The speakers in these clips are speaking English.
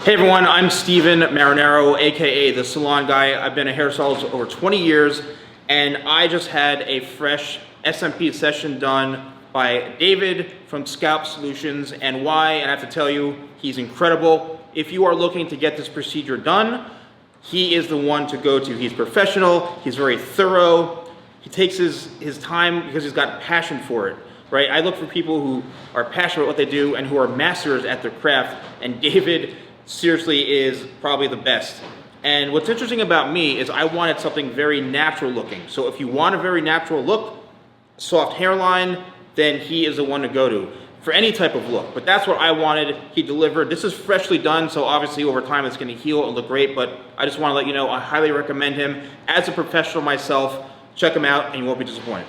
Hey everyone, I'm Steven Marinero, aka the Salon Guy. I've been a hairstylist over 20 years, and I just had a fresh SMP session done by David from Scalp Solutions. And why? And I have to tell you, he's incredible. If you are looking to get this procedure done, he is the one to go to. He's professional, he's very thorough, he takes his time because he's got passion for it. Right? I look for people who are passionate about what they do and who are masters at their craft, and David seriously is probably the best. And what's interesting about me is I wanted something very natural looking. So if you want a very natural look, soft hairline, then he is the one to go to for any type of look. But that's what I wanted. He delivered. This is freshly done, so obviously over time it's going to heal and look great, but I just want to let you know I highly recommend him. As a professional myself, check him out and you won't be disappointed.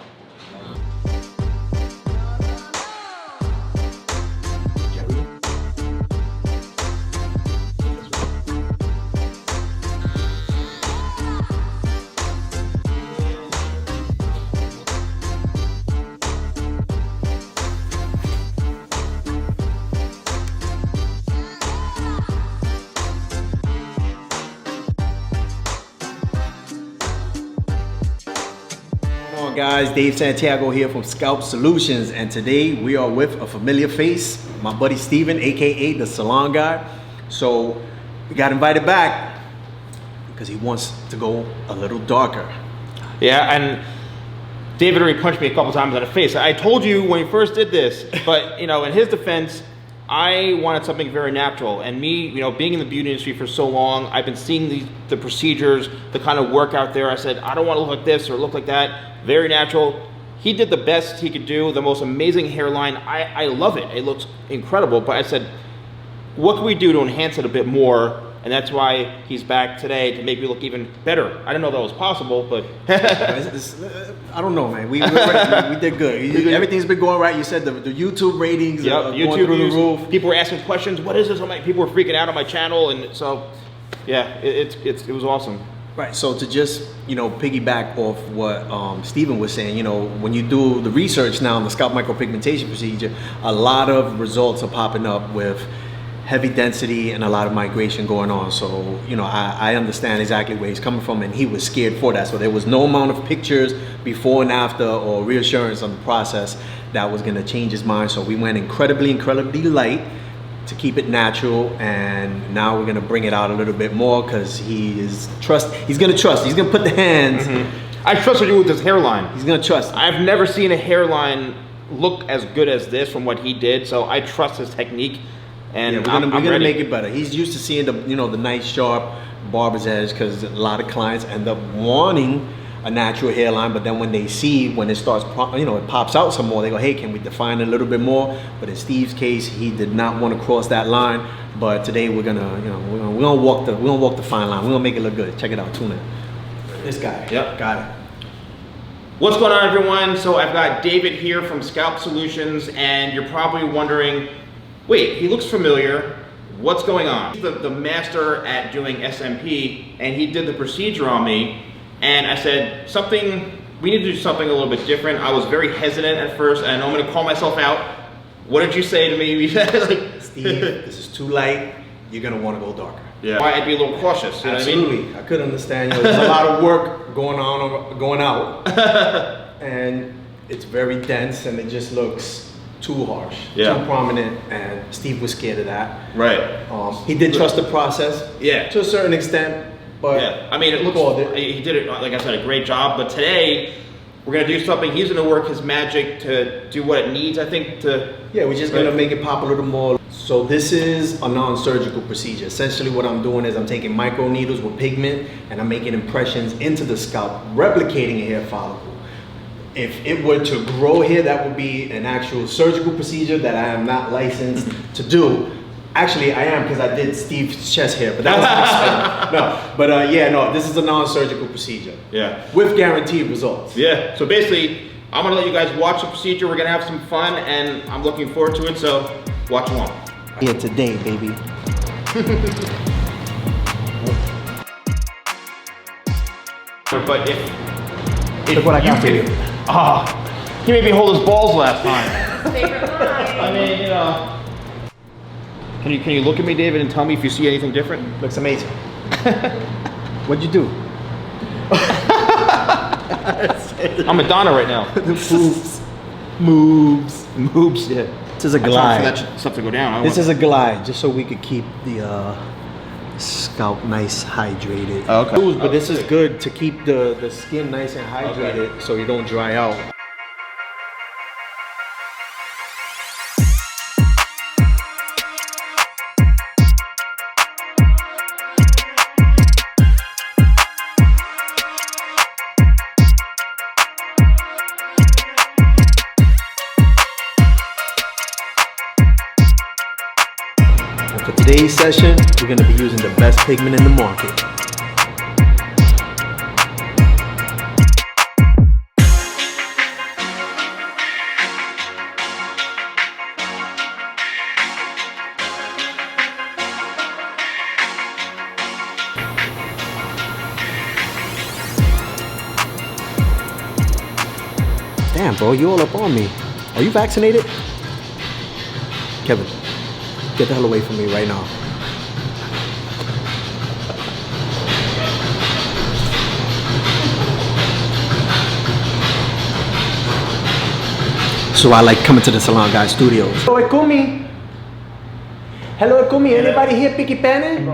Guys, Dave Santiago here from Scalp Solutions, and today we are with a familiar face, my buddy Steven, aka the Salon Guy. So we got invited back because he wants to go a little darker. Yeah, and David already punched me a couple times in the face. I told you when he first did this, but you know, in his defense, I wanted something very natural. And me, you know, being in the beauty industry for so long, I've been seeing the procedures, the kind of work out there. I said, I don't want to look like this or look like that. Very natural. He did the best he could do, the most amazing hairline. I love it. It looks incredible. But I said, what can we do to enhance it a bit more? And that's why he's back today, to make me look even better. I didn't know that was possible, but I don't know, man. We did good. Everything's been going right. You said the YouTube ratings are going through the roof. People were asking questions. What is this? People were freaking out on my channel, and so yeah, it was awesome. Right. So to just, you know, piggyback off what Steven was saying, you know, when you do the research now on the scalp micropigmentation procedure, a lot of results are popping up with heavy density and a lot of migration going on. So, you know, I understand exactly where he's coming from, and he was scared for that. So there was no amount of pictures before and after or reassurance on the process that was going to change his mind. So we went incredibly light to keep it natural, and now we're going to bring it out a little bit more because he's going to trust. He's going to put the hands. Mm-hmm. I trusted you with this hairline. He's going to trust. I've never seen a hairline look as good as this from what he did, so I trust his technique. And yeah, we're gonna make it better. He's used to seeing the nice sharp barber's edge, because a lot of clients end up wanting a natural hairline, but then when they see when it starts, it pops out some more, they go, hey, can we define it a little bit more? But in Steve's case, he did not want to cross that line. But today we're gonna walk the fine line. We're gonna make it look good. Check it out, tune in. This guy. Yep, got it. What's going on, everyone? So I've got David here from Scalp Solutions, and you're probably wondering, wait, he looks familiar. What's going on? He's the master at doing SMP, and he did the procedure on me. And I said, we need to do something a little bit different. I was very hesitant at first, and I'm gonna call myself out. What did you say to me? Steve, this is too light. You're gonna wanna go darker. Yeah. Why I'd be a little cautious, you know Absolutely. what I mean? I could understand. There's a lot of work going out, and it's very dense, and it just looks too harsh, too prominent, and Steve was scared of that. Right. He did trust the process, to a certain extent, but yeah, I mean, he did it, like I said, a great job. But today, we're gonna do something. He's gonna work his magic to do what it needs, I think. Yeah, we're just gonna make it pop a little more. So this is a non-surgical procedure. Essentially, what I'm doing is I'm taking micro needles with pigment, and I'm making impressions into the scalp, replicating a hair follicle. If it were to grow hair, that would be an actual surgical procedure that I am not licensed to do. Actually, I am, because I did Steve's chest hair, but that was an experiment. This is a non-surgical procedure. Yeah. With guaranteed results. Yeah, so basically, I'm gonna let you guys watch the procedure. We're gonna have some fun, and I'm looking forward to it, so watch along. Here today, baby. But if look what I got for you. He made me hold his balls last time. Favorite line. I mean, Can you look at me, David, and tell me if you see anything different? Looks amazing. What'd you do? I'm Madonna right now. Moves. Yeah. This is a I tried glide. for that stuff to go down. This is a glide, just so we could keep the scalp nice hydrated. Okay. But this is good to keep the skin nice and hydrated so you don't dry out. For today's session, we're going to be using the best pigment in the market. Damn, bro, you all up on me. Are you vaccinated? Kevin. Get the hell away from me right now. So I like coming to the Salon Guy studios. Hello, Ekumi. Hello, Ekumi. Anybody here picky panning?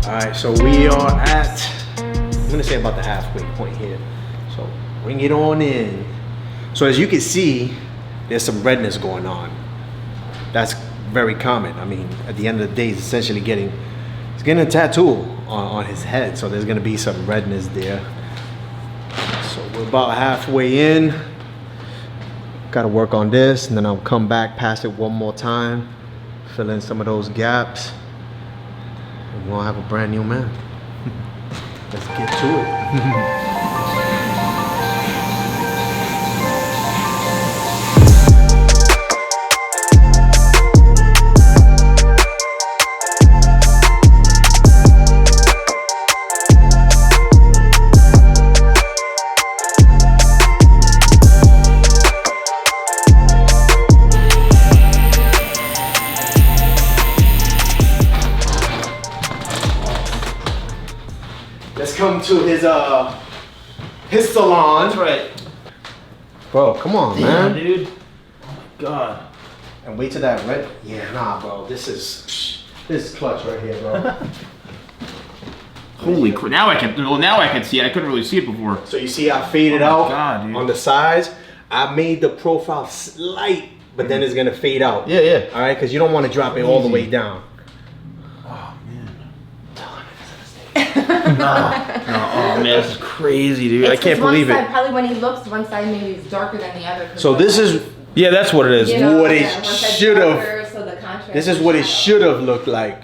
Alright, so we are at, I'm gonna say about the halfway point here. So bring it on in. So as you can see, there's some redness going on. That's very common. I mean, at the end of the day, he's essentially getting a tattoo on his head. So there's gonna be some redness there. So we're about halfway in. Gotta work on this, and then I'll come back, pass it one more time, fill in some of those gaps. And we'll have a brand new man. Let's get to it. Let's come to his salon. That's right. Bro, come on, man. Dude. Oh my God. And wait till that red. Yeah, nah, bro. This is clutch right here, bro. Holy crap! Now I can see it. I couldn't really see it before. So you see, I faded out God, dude. on the sides. I made the profile slight, but then it's gonna fade out. Yeah, yeah. All right, because you don't want to drop it all the way down. Oh man. Oh man, this is crazy, dude. I can't believe one side, it. Probably when he looks, one side maybe is darker than the other. So this is Yeah, that's what it is. You know, what it one side's should have. darker, so the contrast This is what it should have looked like.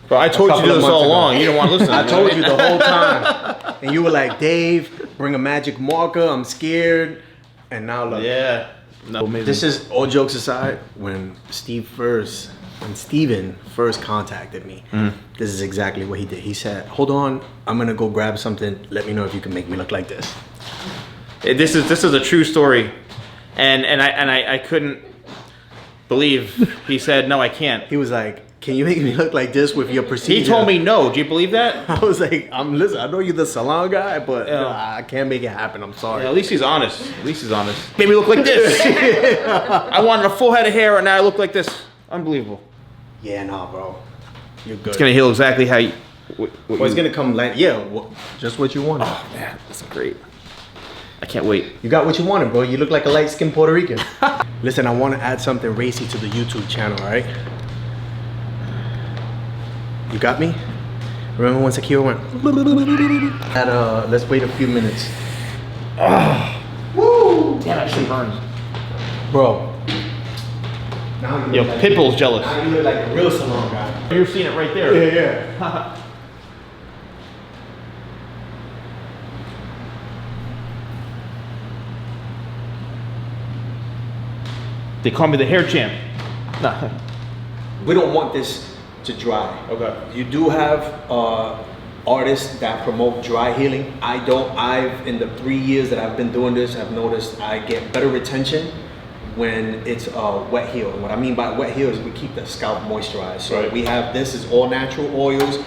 Bro, I told you to do couple this of all months ago. along. You didn't want to listen. I told you the whole time. And you were like, Dave, bring a magic marker. I'm scared. And now look. Yeah. No, amazing. This is, all jokes aside, when Steven first contacted me, this is exactly what he did. He said, hold on, I'm going to go grab something. Let me know if you can make me look like this. This is a true story, and I couldn't believe he said no, I can't. He was like, can you make me look like this with your procedure? He told me no. Do you believe that? I was like, listen, I know you're the salon guy, but Yeah. I can't make it happen. I'm sorry. Yeah, at least he's honest. At least he's honest. Made me look like this. I wanted a full head of hair, and now I look like this. Unbelievable. Yeah, nah, bro. You're good. It's gonna heal exactly how you. Well, it's gonna come like, yeah, just what you wanted. Oh man, that's great. I can't wait. You got what you wanted, bro. You look like a light-skinned Puerto Rican. Listen, I want to add something racy to the YouTube channel, all right? You got me? Remember when Sakira went? Let's wait a few minutes. Woo! actually burns. Bro. Now you Yo, look like- Pitbull's jealous. Now you look like a real salon guy. You're seeing it right there. Yeah. They call me the hair champ. Nah. We don't want this to dry. Okay. You do have artists that promote dry healing. I don't. In the 3 years that I've been doing this, I've noticed I get better retention when it's wet heal. And what I mean by wet heal is we keep the scalp moisturized. So Right. we have, this is all natural oils,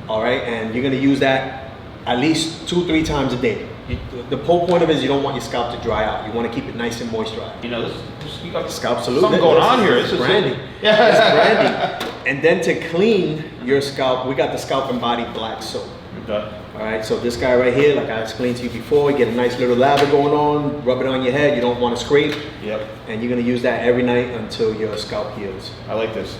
all right? And you're gonna use that at least 2-3 times a day. The whole point of it is you don't want your scalp to dry out. You wanna keep it nice and moisturized. You know, this you got Scalp salute. something going on here. This is branding. Yeah. It's branding. And then to clean your scalp, we got the Scalp and Body Black Soap. Okay. All right, so this guy right here, like I explained to you before, you get a nice little lather going on, rub it on your head. You don't want to scrape. Yep. And you're gonna use that every night until your scalp heals. I like this.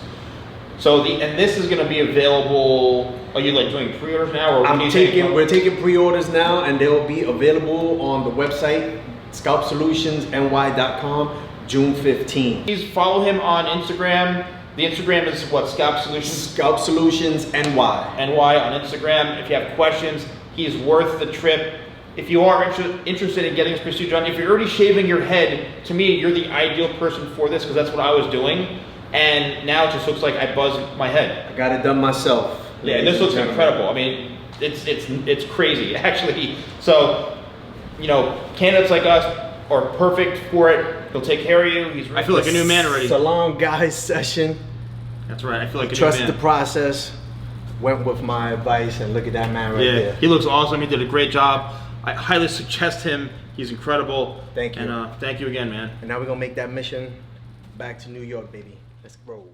So and this is gonna be available. Are you like doing pre-orders now, or when do you take it? We're taking pre-orders now, and they'll be available on the website scalpsolutionsny.com June 15th. Please follow him on Instagram. The Instagram is what? Scalp Solutions Scalp Solutions NY. NY on Instagram. If you have questions, he's worth the trip. If you are interested in getting this procedure done, if you're already shaving your head, to me, you're the ideal person for this because that's what I was doing. And now it just looks like I buzz my head. I got it done myself. Yeah, this looks incredible. I mean, it's crazy actually. So, you know, candidates like us are perfect for it. He'll take care of you. I feel like a new man already. Salon Guy session. That's right. I feel like a new Trusted man. the process. Went with my advice, and look at that man right there. He looks awesome. He did a great job. I highly suggest him. He's incredible. Thank you. And thank you again, man. And now we're gonna make that mission back to New York, baby. Let's roll.